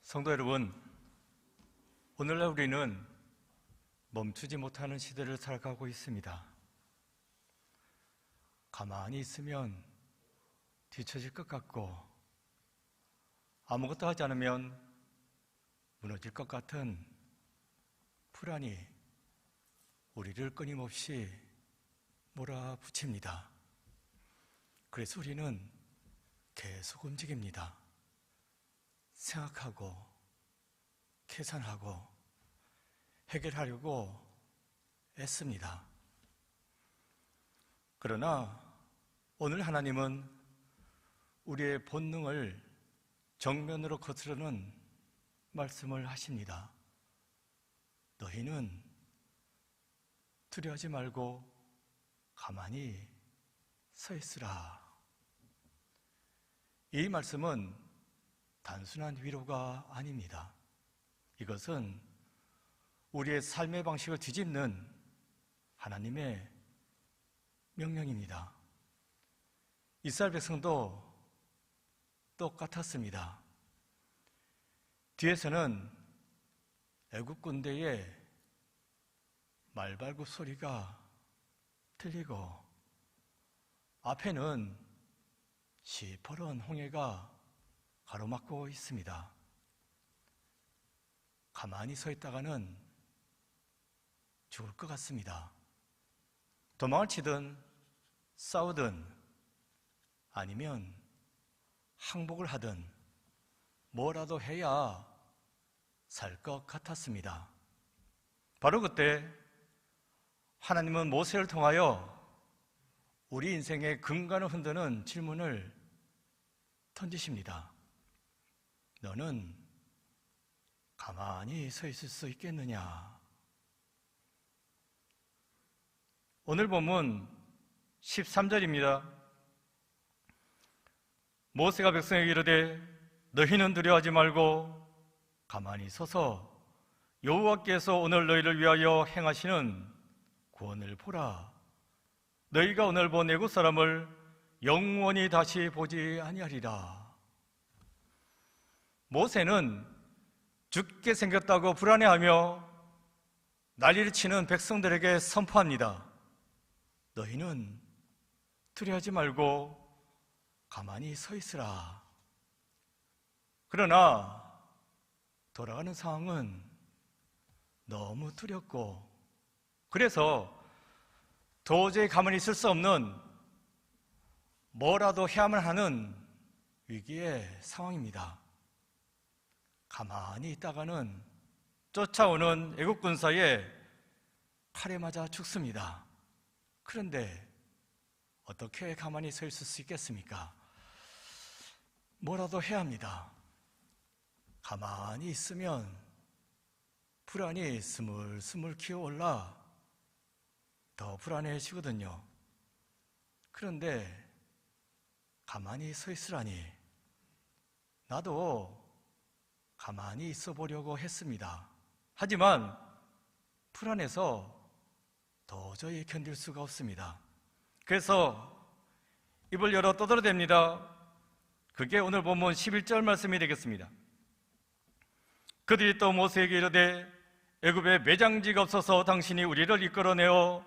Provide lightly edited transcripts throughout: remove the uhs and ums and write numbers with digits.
성도 여러분, 오늘날 우리는 멈추지 못하는 시대를 살아가고 있습니다. 가만히 있으면 뒤처질 것 같고 아무것도 하지 않으면 무너질 것 같은 불안이 우리를 끊임없이 몰아붙입니다. 그래서 우리는 계속 움직입니다. 생각하고 계산하고 해결하려고 애씁니다. 그러나 오늘 하나님은 우리의 본능을 정면으로 거스르는 말씀을 하십니다. 너희는 두려워하지 말고 가만히 서 있으라. 이 말씀은 단순한 위로가 아닙니다. 이것은 우리의 삶의 방식을 뒤집는 하나님의 명령입니다. 이스라엘 백성도 똑같았습니다. 뒤에서는 애굽 군대의 말발굽 소리가 들리고 앞에는 시퍼런 홍해가 가로막고 있습니다. 가만히 서 있다가는 죽을 것 같습니다. 도망을 치든 싸우든 아니면 항복을 하든 뭐라도 해야 살 것 같았습니다. 바로 그때 하나님은 모세를 통하여 우리 인생의 근간을 흔드는 질문을 던지십니다. 너는 가만히 서 있을 수 있겠느냐? 오늘 본문 13절입니다. 모세가 백성에게 이르되 너희는 두려워하지 말고 가만히 서서 여호와께서 오늘 너희를 위하여 행하시는 구원을 보라. 너희가 오늘 본 애굽 사람을 영원히 다시 보지 아니하리라. 모세는 죽게 생겼다고 불안해하며 난리를 치는 백성들에게 선포합니다. 너희는 두려워하지 말고 가만히 서 있으라. 그러나 돌아가는 상황은 너무 두렵고 그래서 도저히 가만히 있을 수 없는 뭐라도 해야만 하는 위기의 상황입니다. 가만히 있다가는 쫓아오는 애국 군사에 칼에 맞아 죽습니다. 그런데 어떻게 가만히 서 있을 수 있겠습니까? 뭐라도 해야 합니다. 가만히 있으면 불안이 스물스물 기어올라 더 불안해지거든요. 그런데 가만히 서 있으라니 나도 가만히 있어 보려고 했습니다. 하지만 불안해서 도저히 견딜 수가 없습니다. 그래서 입을 열어 떠들어댑니다. 그게 오늘 본문 11절 말씀이 되겠습니다. 그들이 또 모세에게 이르되 애굽에 매장지가 없어서 당신이 우리를 이끌어내어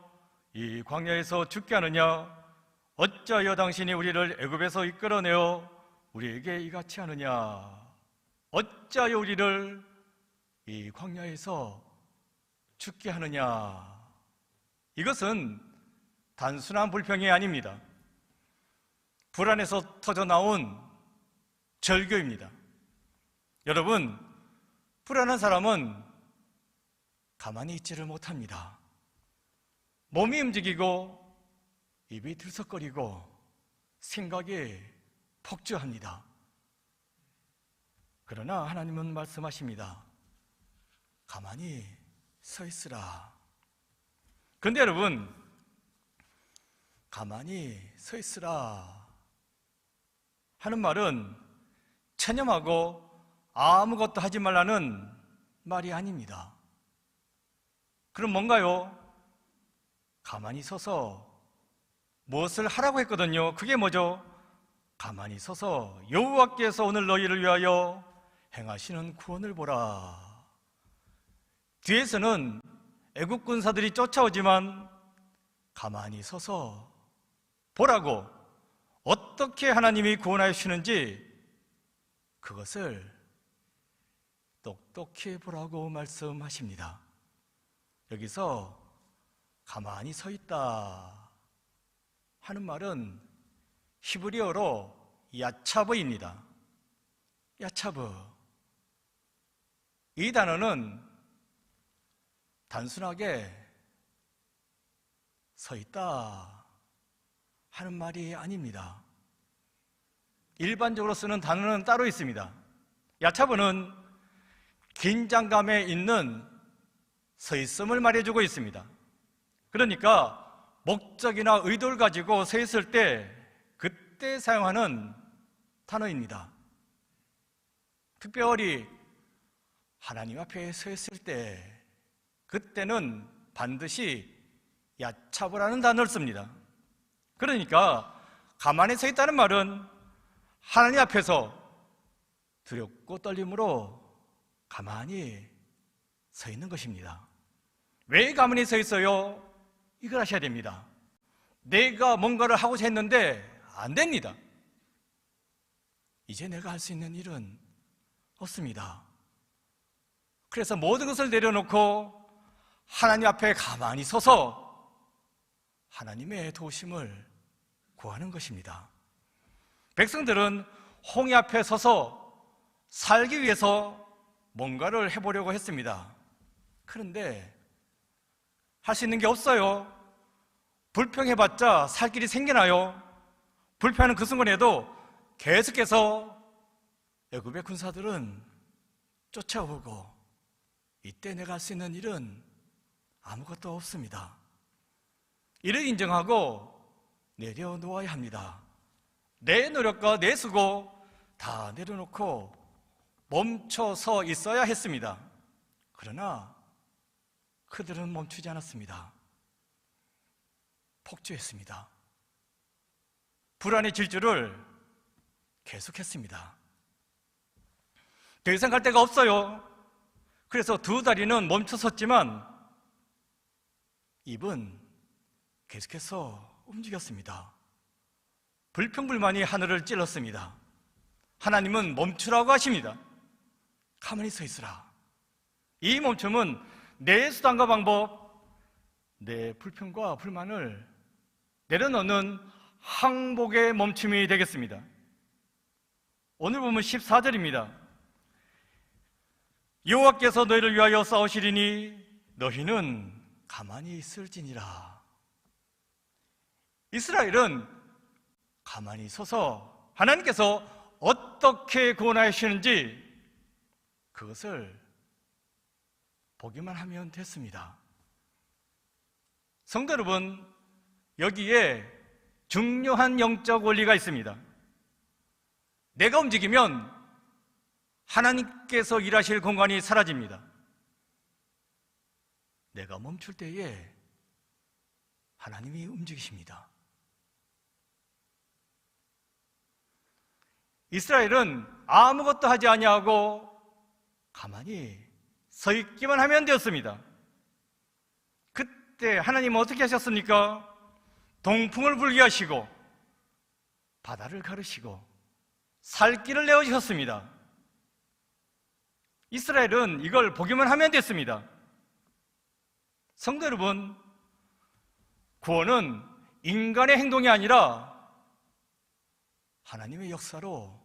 이 광야에서 죽게 하느냐? 어찌하여 당신이 우리를 애굽에서 이끌어내어 우리에게 이같이 하느냐? 어찌하여 우리를 이 광야에서 죽게 하느냐? 이것은 단순한 불평이 아닙니다. 불안에서 터져나온 절규입니다. 여러분, 불안한 사람은 가만히 있지를 못합니다. 몸이 움직이고 입이 들썩거리고 생각이 폭주합니다. 그러나 하나님은 말씀하십니다. 가만히 서 있으라. 그런데 여러분, 가만히 서 있으라 하는 말은 체념하고 아무것도 하지 말라는 말이 아닙니다. 그럼 뭔가요? 가만히 서서 무엇을 하라고 했거든요. 그게 뭐죠? 가만히 서서 여호와께서 오늘 너희를 위하여 행하시는 구원을 보라. 뒤에서는 애국 군사들이 쫓아오지만 가만히 서서 보라고, 어떻게 하나님이 구원하시는지 그것을 똑똑히 보라고 말씀하십니다. 여기서 가만히 서 있다 하는 말은 히브리어로 야차브입니다. 야차브. 이 단어는 단순하게 서 있다 하는 말이 아닙니다. 일반적으로 쓰는 단어는 따로 있습니다. 야차브는 긴장감에 있는 서 있음을 말해주고 있습니다. 그러니까 목적이나 의도를 가지고 서 있을 때 그때 사용하는 단어입니다. 특별히 하나님 앞에 서 있을 때 그때는 반드시 야차브라는 단어를 씁니다. 그러니까 가만히 서 있다는 말은 하나님 앞에서 두렵고 떨림으로 가만히 서 있는 것입니다. 왜 가만히 서 있어요? 이걸 하셔야 됩니다. 내가 뭔가를 하고자 했는데 안 됩니다. 이제 내가 할 수 있는 일은 없습니다. 그래서 모든 것을 내려놓고 하나님 앞에 가만히 서서 하나님의 도우심을 구하는 것입니다. 백성들은 홍해 앞에 서서 살기 위해서 뭔가를 해보려고 했습니다. 그런데 할 수 있는 게 없어요. 불평해봤자 살 길이 생기나요? 불평하는 그 순간에도 계속해서 애굽의 군사들은 쫓아오고, 이때 내가 할 수 있는 일은 아무것도 없습니다. 이를 인정하고 내려놓아야 합니다. 내 노력과 내 수고 다 내려놓고 멈춰서 있어야 했습니다. 그러나 그들은 멈추지 않았습니다. 폭주했습니다. 불안의 질주를 계속했습니다. 더 이상 갈 데가 없어요. 그래서 두 다리는 멈춰 섰지만 입은 계속해서 움직였습니다. 불평불만이 하늘을 찔렀습니다. 하나님은 멈추라고 하십니다. 가만히 서 있으라. 이 멈춤은 내 수단과 방법, 내 불평과 불만을 내려놓는 항복의 멈춤이 되겠습니다. 오늘 보면 14절입니다. 여호와께서 너희를 위하여 싸우시리니 너희는 가만히 있을지니라. 이스라엘은 가만히 서서 하나님께서 어떻게 구원하시는지 그것을 보기만 하면 됐습니다. 성도 여러분, 여기에 중요한 영적 원리가 있습니다. 내가 움직이면 하나님께서 일하실 공간이 사라집니다. 내가 멈출 때에 하나님이 움직이십니다. 이스라엘은 아무것도 하지 아니하고 가만히 서 있기만 하면 되었습니다. 그때 하나님은 어떻게 하셨습니까? 동풍을 불게 하시고 바다를 가르시고 살 길을 내어주셨습니다. 이스라엘은 이걸 보기만 하면 됐습니다. 성도 여러분, 구원은 인간의 행동이 아니라 하나님의 역사로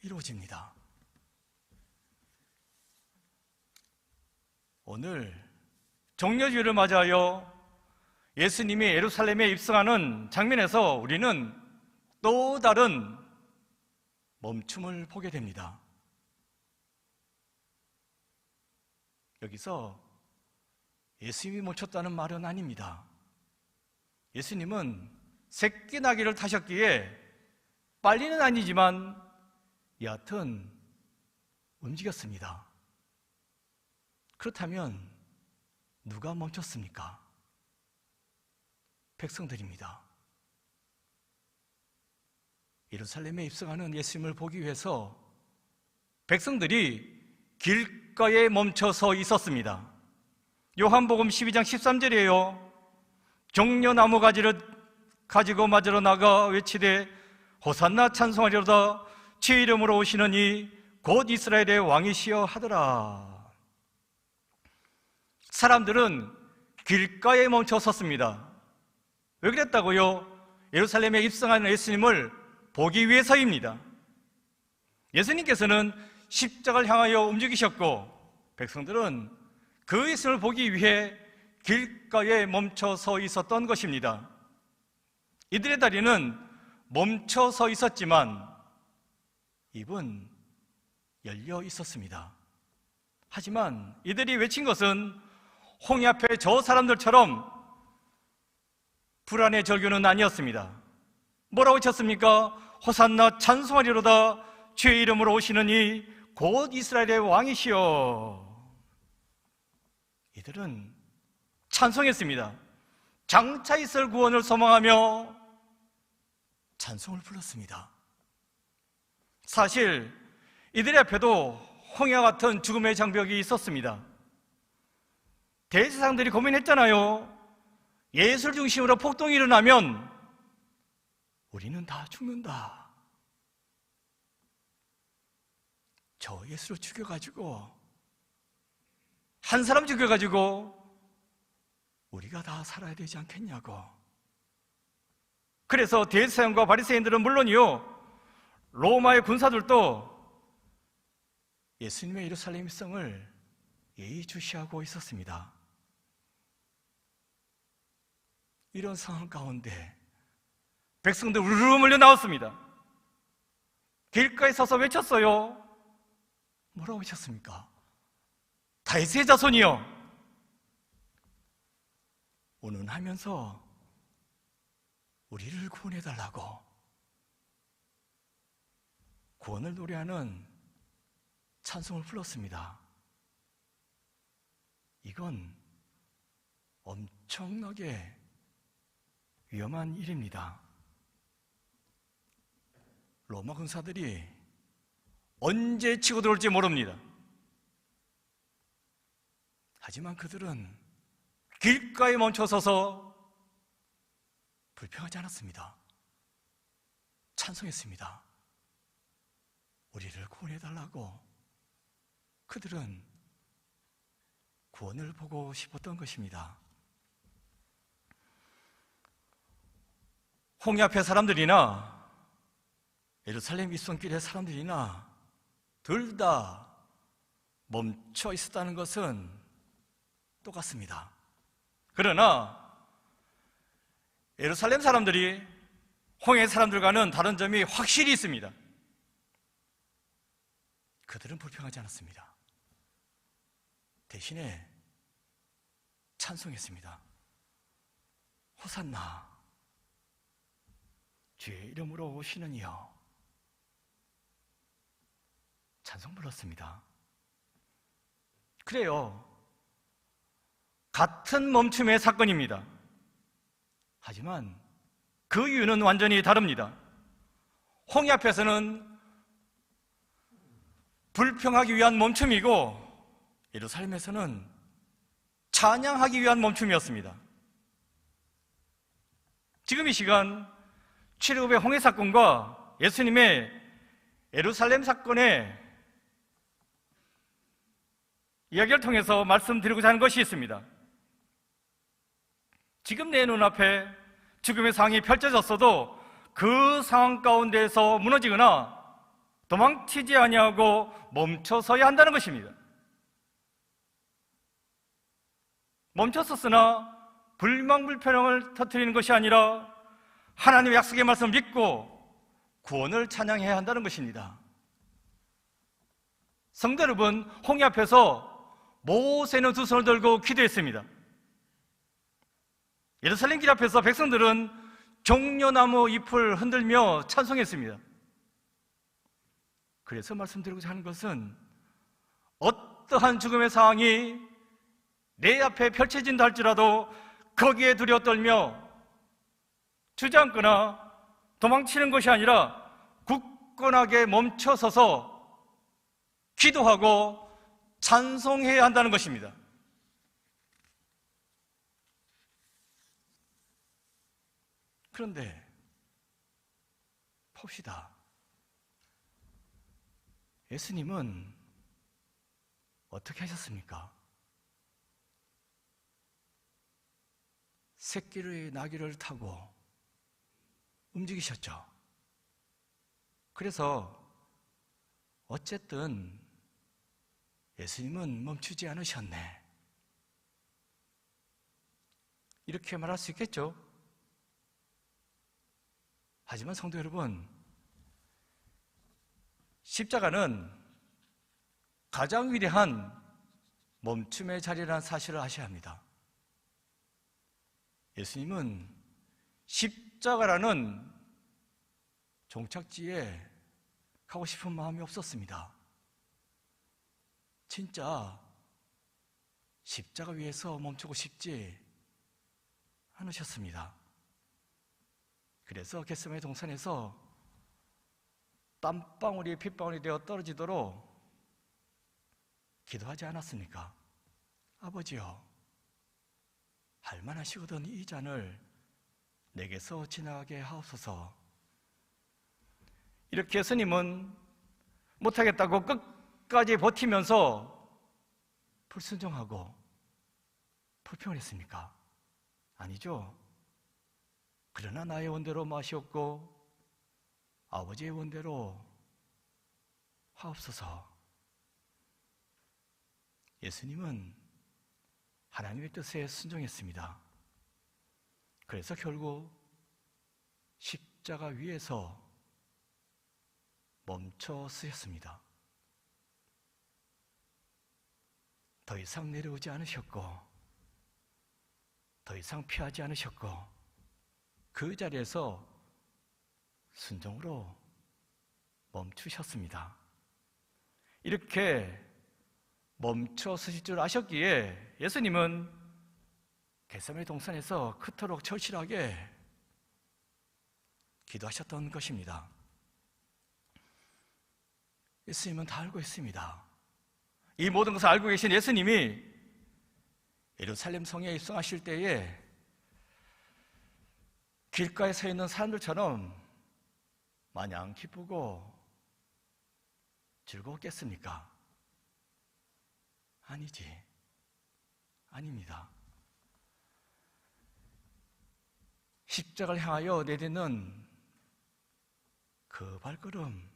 이루어집니다. 오늘 종려주일을 맞이하여 예수님이 예루살렘에 입성하는 장면에서 우리는 또 다른 멈춤을 보게 됩니다. 여기서 예수님이 멈췄다는 말은 아닙니다. 예수님은 새끼 나귀를 타셨기에 빨리는 아니지만 여하튼 움직였습니다. 그렇다면 누가 멈췄습니까? 백성들입니다. 예루살렘에 입성하는 예수님을 보기 위해서 백성들이 길가에 멈춰서 있었습니다. 요한복음 12장 13절이에요. 종려나무 가지를 가지고 맞으러 나가 외치되 호산나 찬송하리로다 주의 이름으로 오시는 이 곧 이스라엘의 왕이시여 하더라. 사람들은 길가에 멈춰 섰습니다. 왜 그랬다고요? 예루살렘에 입성하는 예수님을 보기 위해서입니다. 예수님께서는 십자가를 향하여 움직이셨고 백성들은 그 예수를 보기 위해 길가에 멈춰 서 있었던 것입니다. 이들의 다리는 멈춰 서 있었지만 입은 열려 있었습니다. 하지만 이들이 외친 것은 홍해 앞에 저 사람들처럼 불안의 절규는 아니었습니다. 뭐라고 외쳤습니까? 호산나 찬송하리로다 주의 이름으로 오시는 이 곧 이스라엘의 왕이시여. 이들은 찬송했습니다. 장차 있을 구원을 소망하며 찬송을 불렀습니다. 사실 이들의 앞에도 홍해와 같은 죽음의 장벽이 있었습니다. 대제사장들이 고민했잖아요. 예수를 중심으로 폭동이 일어나면 우리는 다 죽는다. 저 예수를 죽여가지고 한 사람 죽여가지고 우리가 다 살아야 되지 않겠냐고. 그래서 대제사장과 바리새인들은 물론이요, 로마의 군사들도 예수님의 예루살렘 입성을 예의주시하고 있었습니다. 이런 상황 가운데 백성들 우르르 몰려 나왔습니다. 길가에 서서 외쳤어요. 뭐라고 외쳤습니까? 다윗의 자손이여, 운운하면서 우리를 구원해달라고 구원을 노래하는 찬송을 불렀습니다. 이건 엄청나게 위험한 일입니다. 로마 군사들이 언제 치고 들어올지 모릅니다. 하지만 그들은 길가에 멈춰서서 불평하지 않았습니다. 찬송했습니다. 우리를 구원해달라고. 그들은 구원을 보고 싶었던 것입니다. 홍해 앞의 사람들이나 예루살렘 입성길의 사람들이나 둘 다 멈춰 있었다는 것은 똑같습니다. 그러나 예루살렘 사람들이 홍해 사람들과는 다른 점이 확실히 있습니다. 그들은 불평하지 않았습니다. 대신에 찬송했습니다. 호산나 주의 이름으로 오시는 이여. 찬송 불렀습니다. 그래요, 같은 멈춤의 사건입니다. 하지만 그 이유는 완전히 다릅니다. 홍해 앞에서는 불평하기 위한 멈춤이고 예루살렘에서는 찬양하기 위한 멈춤이었습니다. 지금 이 시간 출애굽의 홍해 사건과 예수님의 예루살렘 사건의 이야기를 통해서 말씀드리고자 하는 것이 있습니다. 지금 내 눈앞에 죽음의 상황이 펼쳐졌어도 그 상황 가운데에서 무너지거나 도망치지 아니하고 멈춰서야 한다는 것입니다. 멈췄었으나 불망불평을 터뜨리는 것이 아니라 하나님의 약속의 말씀을 믿고 구원을 찬양해야 한다는 것입니다. 성도 여러분, 홍해 앞에서 모세는 두 손을 들고 기도했습니다. 예루살렘 길 앞에서 백성들은 종려나무 잎을 흔들며 찬송했습니다. 그래서 말씀드리고자 하는 것은 어떠한 죽음의 상황이 내 앞에 펼쳐진다 할지라도 거기에 두려워 떨며 주저앉거나 도망치는 것이 아니라 굳건하게 멈춰서서 기도하고 찬송해야 한다는 것입니다. 그런데 봅시다. 예수님은 어떻게 하셨습니까? 새끼의 나귀를 타고 움직이셨죠. 그래서 어쨌든 예수님은 멈추지 않으셨네, 이렇게 말할 수 있겠죠. 하지만 성도 여러분, 십자가는 가장 위대한 멈춤의 자리라는 사실을 아셔야 합니다. 예수님은 십자가라는 종착지에 가고 싶은 마음이 없었습니다. 진짜 십자가 위에서 멈추고 싶지 않으셨습니다. 그래서 겟세마네 동산에서 땀방울이 핏방울이 되어 떨어지도록 기도하지 않았습니까? 아버지여, 할만하시거든 이 잔을 내게서 지나가게 하옵소서. 이렇게 예수님은 못하겠다고 끝까지 버티면서 불순종하고 불평을 했습니까? 아니죠. 그러나 나의 원대로 마시옵고 아버지의 원대로 하옵소서. 예수님은 하나님의 뜻에 순종했습니다. 그래서 결국 십자가 위에서 멈춰 쓰셨습니다. 더 이상 내려오지 않으셨고 더 이상 피하지 않으셨고 그 자리에서 순종으로 멈추셨습니다. 이렇게 멈춰 서실 줄 아셨기에 예수님은 겟세마네 동산에서 그토록 절실하게 기도하셨던 것입니다. 예수님은 다 알고 있습니다. 이 모든 것을 알고 계신 예수님이 예루살렘 성에 입성하실 때에 길가에 서 있는 사람들처럼 마냥 기쁘고 즐거웠겠습니까? 아닙니다. 십자가를 향하여 내딛는 그 발걸음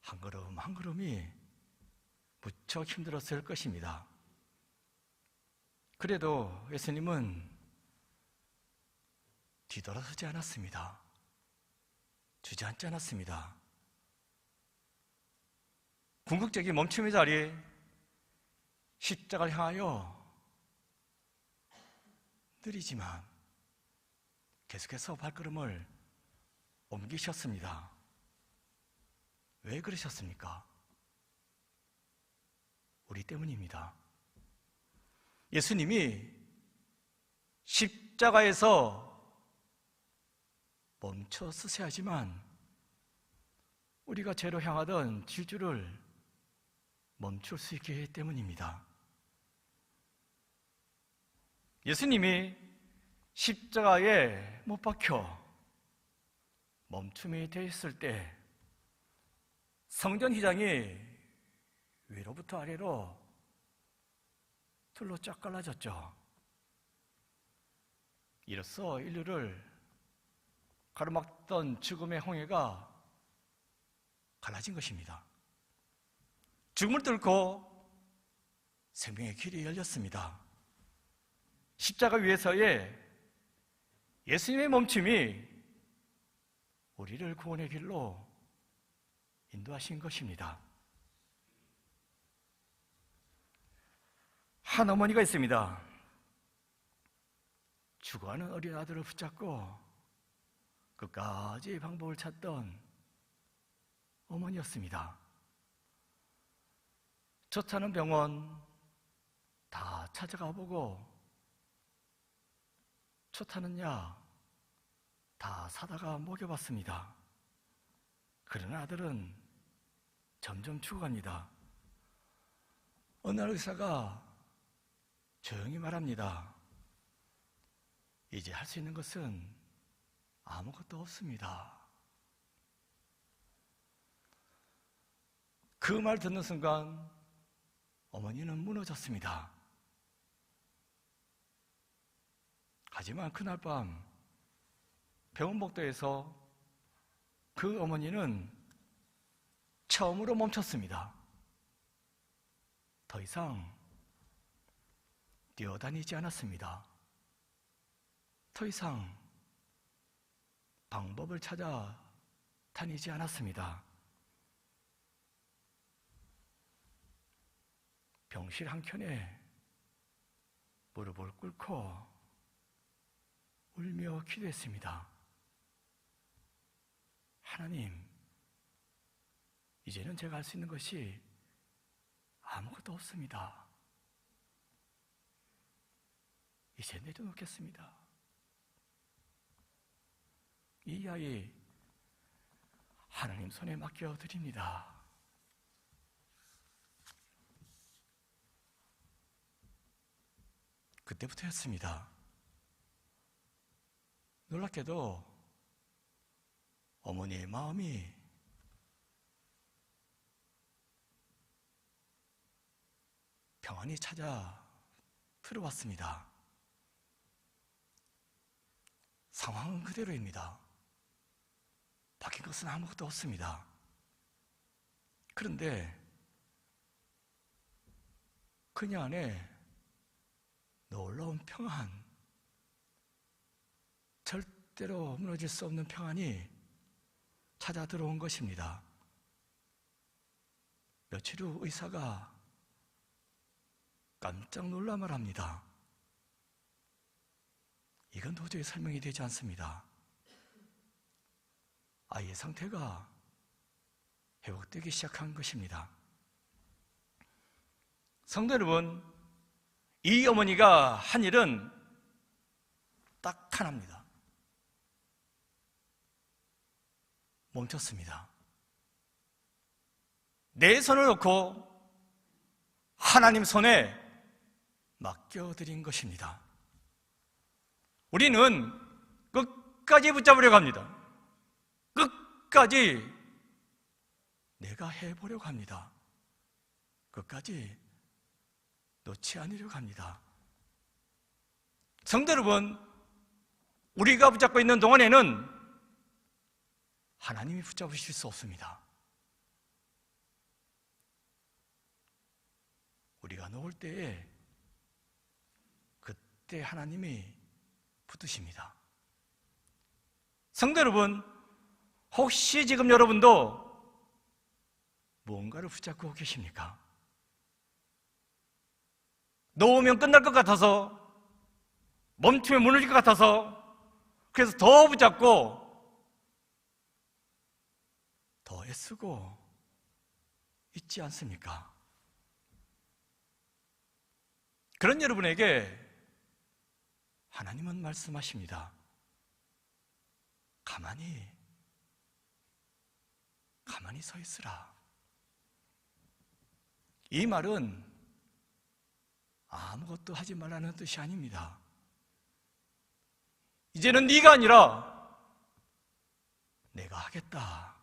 한 걸음 한 걸음이 무척 힘들었을 것입니다. 그래도 예수님은 뒤돌아서지 않았습니다. 주저앉지 않았습니다. 궁극적인 멈춤의 자리, 십자가를 향하여 느리지만 계속해서 발걸음을 옮기셨습니다. 왜 그러셨습니까? 우리 때문입니다. 예수님이 십자가에서 멈춰 서셔야지만 우리가 죄로 향하던 질주를 멈출 수 있기 때문입니다. 예수님이 십자가에 못 박혀 멈춤이 되어 있을 때 성전 휘장이 위로부터 아래로 둘로 쫙 갈라졌죠. 이로써 인류를 가로막던 죽음의 홍해가 갈라진 것입니다. 죽음을 뚫고 생명의 길이 열렸습니다. 십자가 위에서의 예수님의 멈춤이 우리를 구원의 길로 인도하신 것입니다. 한 어머니가 있습니다. 죽어가는 어린 아들을 붙잡고 끝까지 방법을 찾던 어머니였습니다. 좋다는 병원 다 찾아가 보고 좋다는 약 다 사다가 먹여봤습니다. 그러나 아들은 점점 죽어갑니다. 어느 날 의사가 조용히 말합니다. 이제 할 수 있는 것은 아무것도 없습니다. 그 말 듣는 순간 어머니는 무너졌습니다. 하지만 그날 밤 병원 복도에서 그 어머니는 처음으로 멈췄습니다. 더 이상 뛰어다니지 않았습니다. 더 이상 방법을 찾아 다니지 않았습니다. 병실 한켠에 무릎을 꿇고 울며 기도했습니다. 하나님, 이제는 제가 할 수 있는 것이 아무것도 없습니다. 이제 내려놓겠습니다. 이 아이 하나님 손에 맡겨드립니다. 그때부터였습니다. 놀랍게도 어머니의 마음이 평안히 찾아 들어왔습니다. 상황은 그대로입니다. 바뀐 것은 아무것도 없습니다. 그런데 그녀 안에 놀라운 평안, 절대로 무너질 수 없는 평안이 찾아 들어온 것입니다. 며칠 후 의사가 깜짝 놀라 말합니다. 이건 도저히 설명이 되지 않습니다. 아이의 상태가 회복되기 시작한 것입니다. 성도 여러분, 이 어머니가 한 일은 딱 하나입니다. 멈췄습니다. 내 손을 놓고 하나님 손에 맡겨드린 것입니다. 우리는 끝까지 붙잡으려고 합니다. 끝까지 내가 해보려고 합니다. 끝까지 놓지 않으려고 합니다. 성도 여러분, 우리가 붙잡고 있는 동안에는 하나님이 붙잡으실 수 없습니다. 우리가 놓을 때에 그때 하나님이 붙으십니다. 성도 여러분, 혹시 지금 여러분도 무언가를 붙잡고 계십니까? 놓으면 끝날 것 같아서, 멈추면 무너질 것 같아서, 그래서 더 붙잡고 더 애쓰고 있지 않습니까? 그런 여러분에게 하나님은 말씀하십니다. 가만히 서 있으라. 이 말은 아무것도 하지 말라는 뜻이 아닙니다. 이제는 네가 아니라 내가 하겠다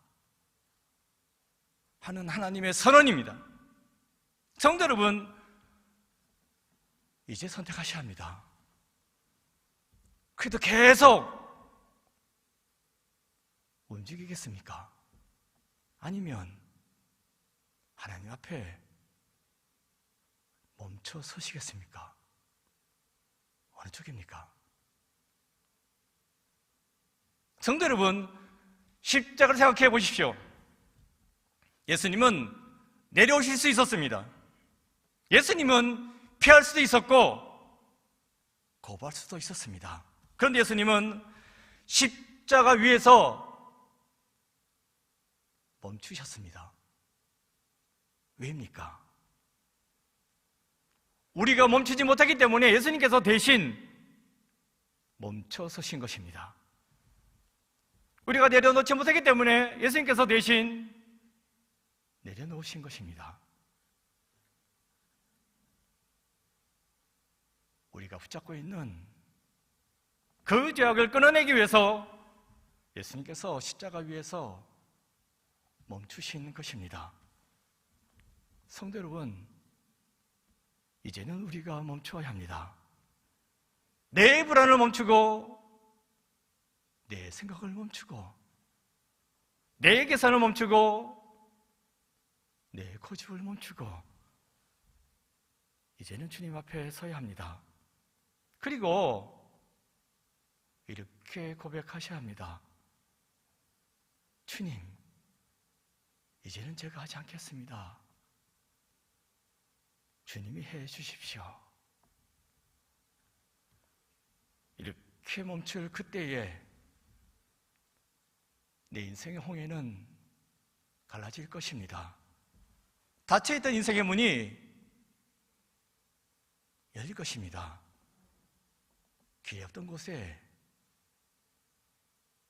하는 하나님의 선언입니다. 성도 여러분, 이제 선택하셔야 합니다. 그래도 계속 움직이겠습니까? 아니면 하나님 앞에 멈춰 서시겠습니까? 어느 쪽입니까? 성도 여러분, 십자가를 생각해 보십시오. 예수님은 내려오실 수 있었습니다. 예수님은 피할 수도 있었고 거부할 수도 있었습니다. 그런데 예수님은 십자가 위에서 멈추셨습니다. 왜입니까? 우리가 멈추지 못하기 때문에 예수님께서 대신 멈춰 서신 것입니다. 우리가 내려놓지 못하기 때문에 예수님께서 대신 내려놓으신 것입니다. 우리가 붙잡고 있는 그 죄악을 끊어내기 위해서 예수님께서 십자가 위에서 멈추신 것입니다. 성도 여러분, 이제는 우리가 멈춰야 합니다. 내 불안을 멈추고 내 생각을 멈추고 내 계산을 멈추고 내 고집을 멈추고 이제는 주님 앞에 서야 합니다. 그리고 이렇게 고백하셔야 합니다. 주님, 이제는 제가 하지 않겠습니다. 주님이 해 주십시오. 이렇게 멈출 그때에 내 인생의 홍해는 갈라질 것입니다. 닫혀있던 인생의 문이 열릴 것입니다. 길이 없던 곳에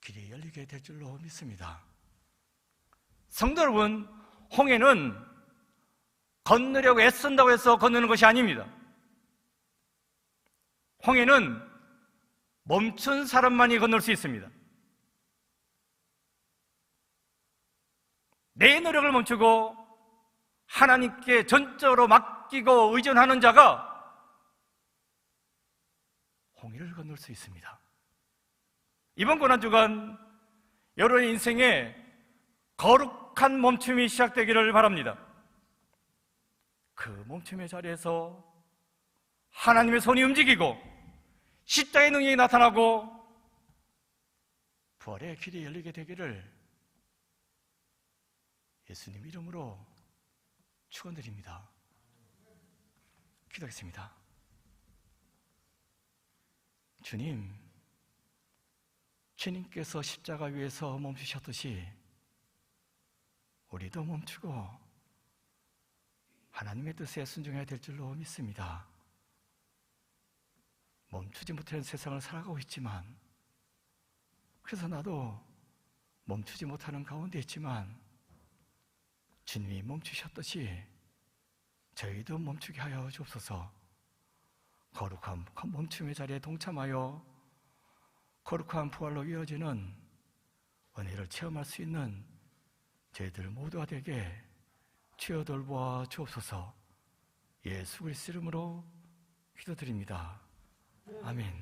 길이 열리게 될 줄로 믿습니다. 성도 여러분, 홍해는 건너려고 애쓴다고 해서 건너는 것이 아닙니다. 홍해는 멈춘 사람만이 건널 수 있습니다. 내 노력을 멈추고 하나님께 전적으로 맡기고 의존하는 자가 홍해를 건널 수 있습니다. 이번 고난주간 여러분의 인생에 거룩한 멈춤이 시작되기를 바랍니다. 그 멈춤의 자리에서 하나님의 손이 움직이고 십자가의 능력이 나타나고 부활의 길이 열리게 되기를 예수님 이름으로 축원드립니다. 기도하겠습니다. 주님, 주님께서 십자가 위에서 멈추셨듯이 우리도 멈추고 하나님의 뜻에 순종해야 될 줄로 믿습니다. 멈추지 못하는 세상을 살아가고 있지만, 그래서 나도 멈추지 못하는 가운데 있지만 주님이 멈추셨듯이 저희도 멈추게 하여 주옵소서. 거룩한 멈춤의 자리에 동참하여 거룩한 부활로 이어지는 은혜를 체험할 수 있는 저희들 모두가 되게 주여 돌보아 주옵소서. 예수 그리스도 이름으로 기도드립니다. 아멘.